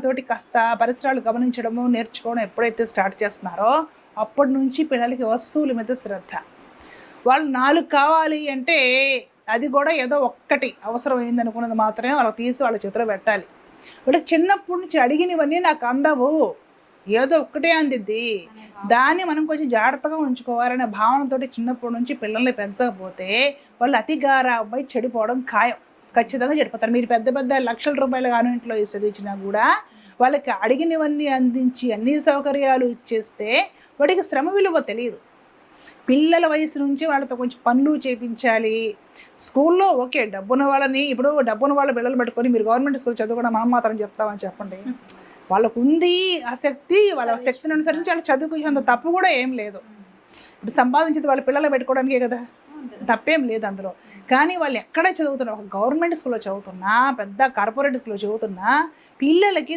వాళ్ళతోటి కాస్త పరిసరాలు గమనించడము నేర్చుకోవడం ఎప్పుడైతే స్టార్ట్ చేస్తున్నారో అప్పటి నుంచి పిల్లలకి వస్తువుల మీద శ్రద్ధ. వాళ్ళు 4 కావాలి అంటే అది కూడా ఏదో ఒక్కటి అవసరమైంది అనుకున్నది మాత్రమే వాళ్ళకి తీసి వాళ్ళ చేతిలో పెట్టాలి. వాళ్ళకి చిన్నప్పటి నుంచి అడిగినవన్నీ నాకు అందవు, ఏదో ఒక్కటే అందిద్ది, దాన్ని మనం కొంచెం జాగ్రత్తగా ఉంచుకోవాలనే భావనతో చిన్నప్పటి నుంచి పిల్లల్ని పెంచకపోతే వాళ్ళు అతి గారాబై చెడిపోవడం ఖాయం, ఖచ్చితంగా చెడిపోతారు. మీరు పెద్ద పెద్ద లక్షల రూపాయల కాన్వెంట్లో చదివించినా కూడా వాళ్ళకి అడిగినవన్నీ అందించి అన్ని సౌకర్యాలు ఇచ్చేస్తే వాడికి శ్రమ విలువ తెలియదు. పిల్లల వయసు నుంచి వాళ్ళతో కొంచెం పనులు చేయించాలి. స్కూల్లో ఓకే డబ్బున్న వాళ్ళని, ఇప్పుడు డబ్బున్న వాళ్ళ పిల్లలు పెట్టుకొని మీరు గవర్నమెంట్ స్కూల్ చదువుకోవడం మనం మాత్రం చెప్తామని చెప్పండి. వాళ్ళకు ఉంది ఆసక్తి, వాళ్ళ శక్తిని అనుసరించి వాళ్ళు చదువుకునేంత తప్పు కూడా ఏం లేదు. ఇప్పుడు సంపాదించేది వాళ్ళ పిల్లలు పెట్టుకోవడానికే కదా, తప్పేం లేదు అందులో. కానీ వాళ్ళు ఎక్కడ చదువుతున్నా, ఒక గవర్నమెంట్ స్కూల్లో చదువుతున్నా, పెద్ద కార్పొరేట్ స్కూల్లో చదువుతున్నా, పిల్లలకి